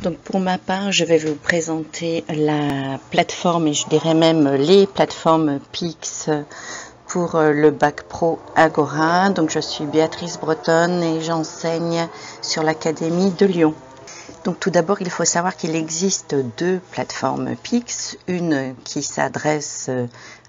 Donc pour ma part, je vais vous présenter la plateforme et je dirais même les plateformes PIX pour le bac pro Agora. Donc je suis Béatrice Bretonne et j'enseigne sur l'Académie de Lyon. Donc tout d'abord, il faut savoir qu'il existe deux plateformes PIX, une qui s'adresse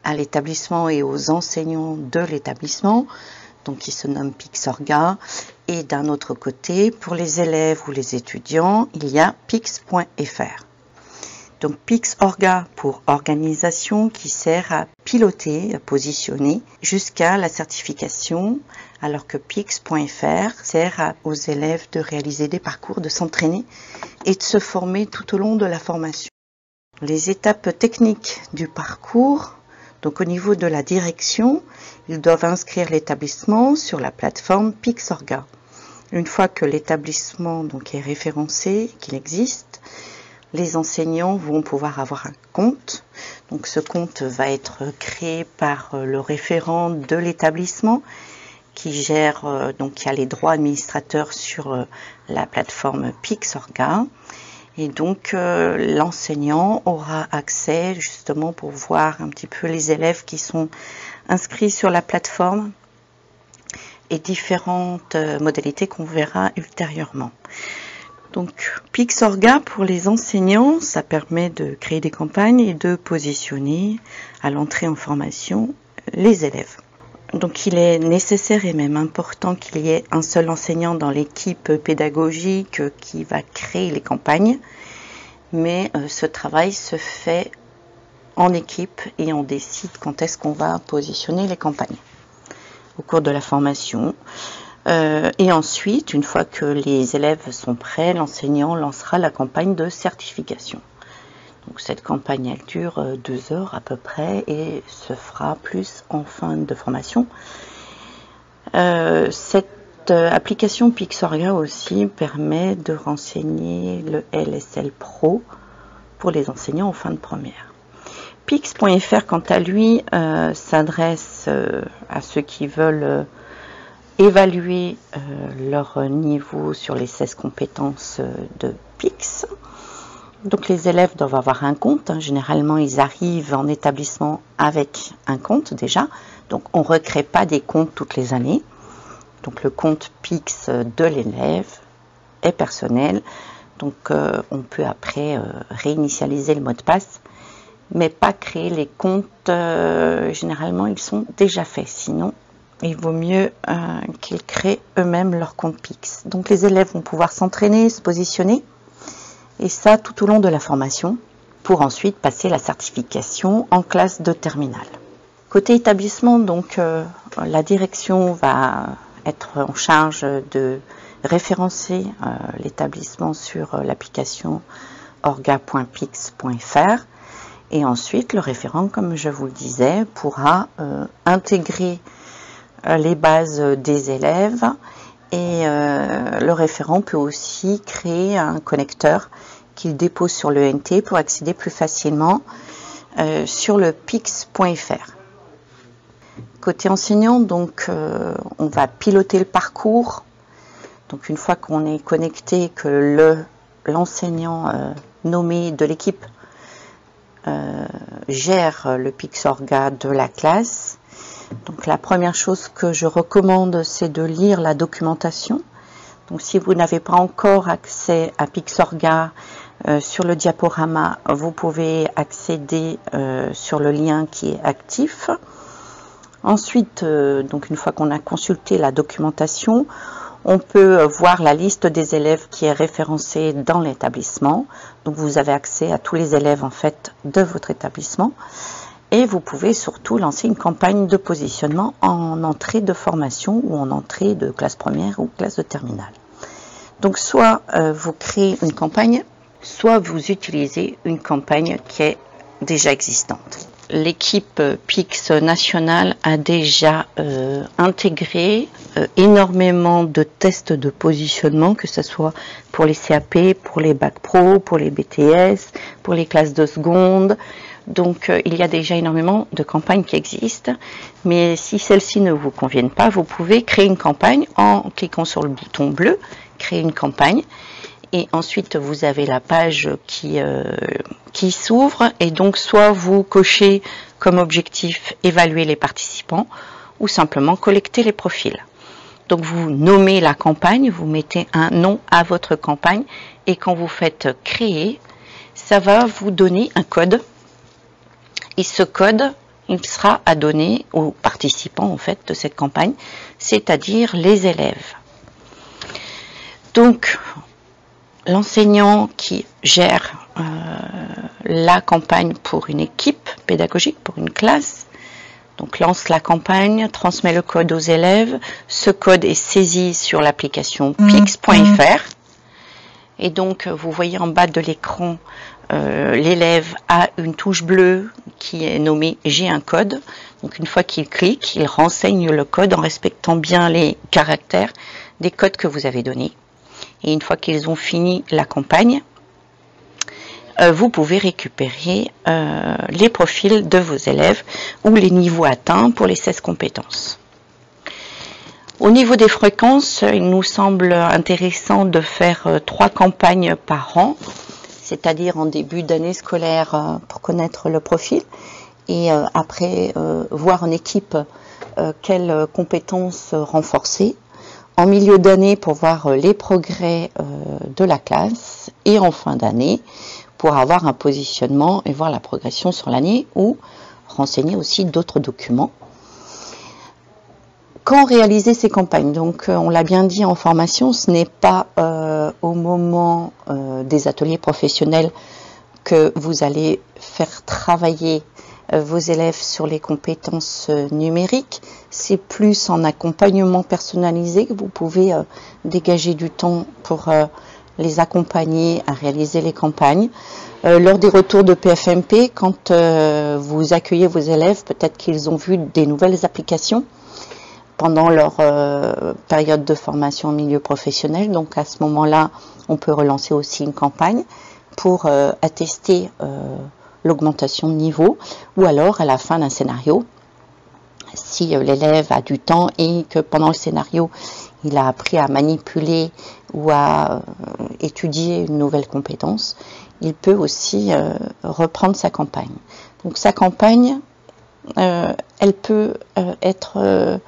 à l'établissement et aux enseignants de l'établissement, donc qui se nomme Pixorga, et d'un autre côté, pour les élèves ou les étudiants, il y a pix.fr. Donc Pixorga pour organisation qui sert à piloter, à positionner jusqu'à la certification, alors que Pix.fr sert aux élèves de réaliser des parcours, de s'entraîner et de se former tout au long de la formation. Les étapes techniques du parcours, donc au niveau de la direction, ils doivent inscrire l'établissement sur la plateforme Pixorga. Une fois que l'établissement est référencé, qu'il existe, les enseignants vont pouvoir avoir un compte. Donc ce compte va être créé par le référent de l'établissement qui gère, qui a les droits administrateurs sur la plateforme Pixorga. Et donc l'enseignant aura accès justement pour voir un petit peu les élèves qui sont inscrits sur la plateforme et différentes modalités qu'on verra ultérieurement. Donc Pixorga pour les enseignants, ça permet de créer des campagnes et de positionner à l'entrée en formation les élèves. Donc il est nécessaire et même important qu'il y ait un seul enseignant dans l'équipe pédagogique qui va créer les campagnes, mais ce travail se fait en équipe et on décide quand est-ce qu'on va positionner les campagnes au cours de la formation. Et ensuite, une fois que les élèves sont prêts, l'enseignant lancera la campagne de certification. Donc cette campagne, elle dure 2 heures à peu près et se fera plus en fin de formation. Cette application Pixorga aussi permet de renseigner le LSL Pro pour les enseignants en fin de première. Pix.fr, quant à lui, s'adresse à ceux qui veulent évaluer leur niveau sur les 16 compétences de Pix. Donc les élèves doivent avoir un compte. Généralement, ils arrivent en établissement avec un compte déjà. Donc on ne recrée pas des comptes toutes les années. Donc le compte Pix de l'élève est personnel. Donc on peut après réinitialiser le mot de passe, mais pas créer les comptes. Généralement, ils sont déjà faits. Sinon, il vaut mieux qu'ils créent eux-mêmes leur compte Pix. Donc les élèves vont pouvoir s'entraîner, se positionner, et ça tout au long de la formation, pour ensuite passer la certification en classe de terminale. Côté établissement, donc la direction va être en charge de référencer l'établissement sur l'application orga.pix.fr. Et ensuite, le référent, comme je vous le disais, pourra intégrer les bases des élèves et le référent peut aussi créer un connecteur qu'il dépose sur le NT pour accéder plus facilement sur le pix.fr. Côté enseignant, donc on va piloter le parcours. Donc une fois qu'on est connecté, que l'enseignant nommé de l'équipe gère le Pixorga de la classe. Donc la première chose que je recommande, c'est de lire la documentation. Donc si vous n'avez pas encore accès à Pixorga sur le diaporama, vous pouvez accéder sur le lien qui est actif. Ensuite, donc une fois qu'on a consulté la documentation, on peut voir la liste des élèves qui est référencée dans l'établissement. Donc vous avez accès à tous les élèves en fait de votre établissement. Et vous pouvez surtout lancer une campagne de positionnement en entrée de formation ou en entrée de classe première ou classe de terminale. Donc soit vous créez une campagne, soit vous utilisez une campagne qui est déjà existante. L'équipe Pix nationale a déjà intégré énormément de tests de positionnement, que ce soit pour les CAP, pour les bacs pro, pour les BTS, pour les classes de seconde. Donc il y a déjà énormément de campagnes qui existent, mais si celles-ci ne vous conviennent pas, vous pouvez créer une campagne en cliquant sur le bouton bleu, créer une campagne, et ensuite vous avez la page qui s'ouvre, et donc soit vous cochez comme objectif évaluer les participants ou simplement collecter les profils. Donc vous nommez la campagne, vous mettez un nom à votre campagne, et quand vous faites créer, ça va vous donner un code, et ce code, il sera à donner aux participants en fait de cette campagne, c'est-à-dire les élèves. Donc l'enseignant qui gère la campagne pour une équipe pédagogique, pour une classe, donc lance la campagne, transmet le code aux élèves. Ce code est saisi sur l'application pix.fr. Et donc vous voyez en bas de l'écran, l'élève a une touche bleue qui est nommée j'ai un code. Donc une fois qu'il clique, il renseigne le code en respectant bien les caractères des codes que vous avez donnés. Et une fois qu'ils ont fini la campagne, vous pouvez récupérer les profils de vos élèves ou les niveaux atteints pour les 16 compétences. Au niveau des fréquences, il nous semble intéressant de faire 3 campagnes par an, c'est-à-dire en début d'année scolaire pour connaître le profil, et après voir en équipe quelles compétences renforcer, en milieu d'année pour voir les progrès de la classe, et en fin d'année pour avoir un positionnement et voir la progression sur l'année, ou renseigner aussi d'autres documents. Quand réaliser ces campagnes? Donc on l'a bien dit en formation, ce n'est pas au moment des ateliers professionnels que vous allez faire travailler vos élèves sur les compétences numériques. C'est plus en accompagnement personnalisé que vous pouvez dégager du temps pour les accompagner à réaliser les campagnes. Lors des retours de PFMP, quand vous accueillez vos élèves, peut-être qu'ils ont vu des nouvelles applications pendant leur période de formation en milieu professionnel. Donc à ce moment-là, on peut relancer aussi une campagne pour attester l'augmentation de niveau, ou alors à la fin d'un scénario, si l'élève a du temps et que pendant le scénario, il a appris à manipuler ou à étudier une nouvelle compétence, il peut aussi reprendre sa campagne. Donc sa campagne, elle peut être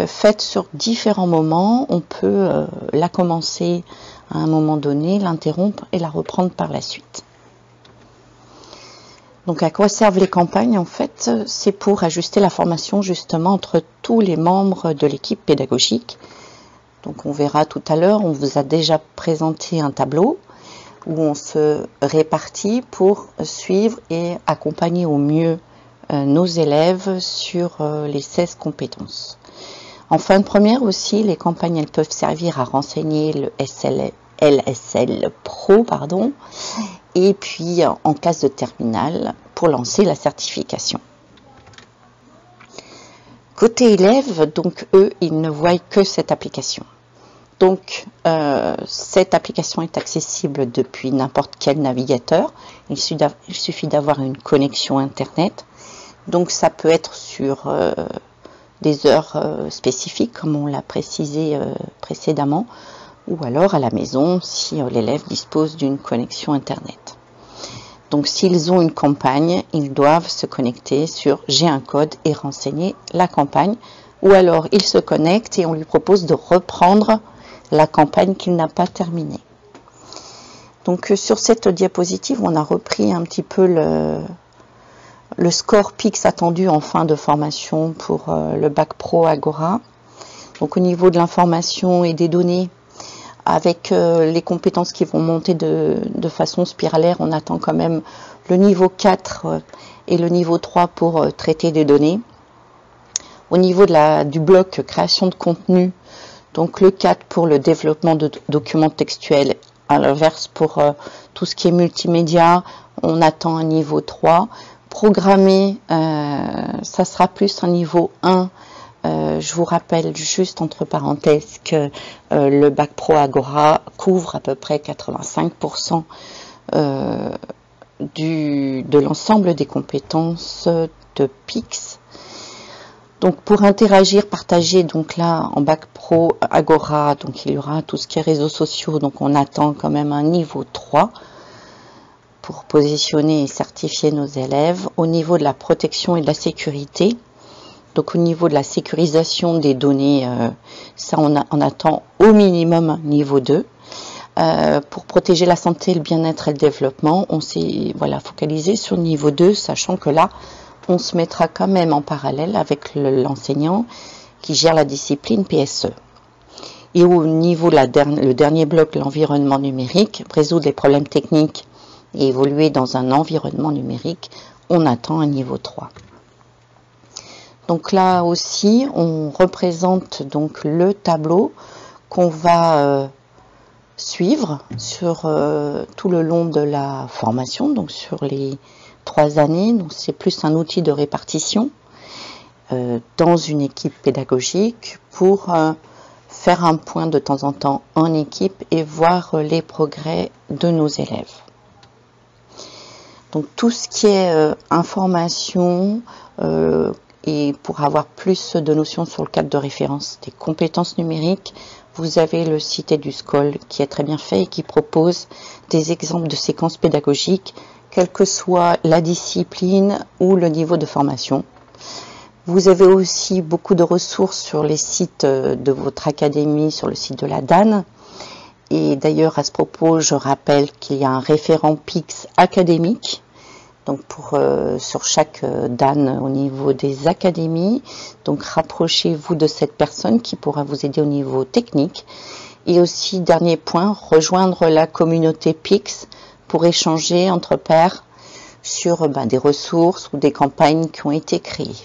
faite sur différents moments. On peut la commencer à un moment donné, l'interrompre et la reprendre par la suite. Donc à quoi servent les campagnes? En fait, c'est pour ajuster la formation justement entre tous les membres de l'équipe pédagogique. Donc on verra tout à l'heure, on vous a déjà présenté un tableau où on se répartit pour suivre et accompagner au mieux nos élèves sur les 16 compétences. En fin de première aussi, les campagnes elles peuvent servir à renseigner le LSL Pro, et puis en classe de terminale pour lancer la certification. Côté élèves, donc eux, ils ne voient que cette application. Donc cette application est accessible depuis n'importe quel navigateur. Il suffit d'avoir une connexion internet. Donc ça peut être sur des heures spécifiques, comme on l'a précisé précédemment, ou alors à la maison si l'élève dispose d'une connexion internet. Donc s'ils ont une campagne, ils doivent se connecter sur j'ai un code et renseigner la campagne, ou alors ils se connectent et on lui propose de reprendre la campagne qu'il n'a pas terminée. Donc sur cette diapositive, on a repris un petit peu le score PIX attendu en fin de formation pour le Bac Pro Agora. Donc au niveau de l'information et des données, avec les compétences qui vont monter de façon spiralaire, on attend quand même le niveau 4 et le niveau 3 pour traiter des données. Au niveau du bloc création de contenu, donc le 4 pour le développement de documents textuels, à l'inverse pour tout ce qui est multimédia, on attend un niveau 3. Programmer, ça sera plus un niveau 1. Je vous rappelle juste entre parenthèses que le Bac Pro Agora couvre à peu près 85% de l'ensemble des compétences de PIX. Donc pour interagir, partager, donc là en bac pro Agora, donc il y aura tout ce qui est réseaux sociaux, donc on attend quand même un niveau 3 pour positionner et certifier nos élèves. Au niveau de la protection et de la sécurité, donc au niveau de la sécurisation des données, ça on attend au minimum un niveau 2. Pour protéger la santé, le bien-être et le développement, on s'est focalisé sur le niveau 2, sachant que là, on se mettra quand même en parallèle avec l'enseignant qui gère la discipline PSE. Et au niveau le dernier bloc, l'environnement numérique, résoudre les problèmes techniques et évoluer dans un environnement numérique, on attend un niveau 3. Donc là aussi, on représente donc le tableau qu'on va suivre sur tout le long de la formation, donc sur les 3 années. Donc c'est plus un outil de répartition dans une équipe pédagogique pour faire un point de temps en temps en équipe et voir les progrès de nos élèves. Donc tout ce qui est information et pour avoir plus de notions sur le cadre de référence des compétences numériques, vous avez le site EduSchool qui est très bien fait et qui propose des exemples de séquences pédagogiques, quelle que soit la discipline ou le niveau de formation. Vous avez aussi beaucoup de ressources sur les sites de votre académie, sur le site de la DAN. Et d'ailleurs, à ce propos, je rappelle qu'il y a un référent PIX académique, donc sur chaque DAN au niveau des académies. Donc rapprochez-vous de cette personne qui pourra vous aider au niveau technique. Et aussi, dernier point, rejoindre la communauté PIX pour échanger entre pairs sur des ressources ou des campagnes qui ont été créées.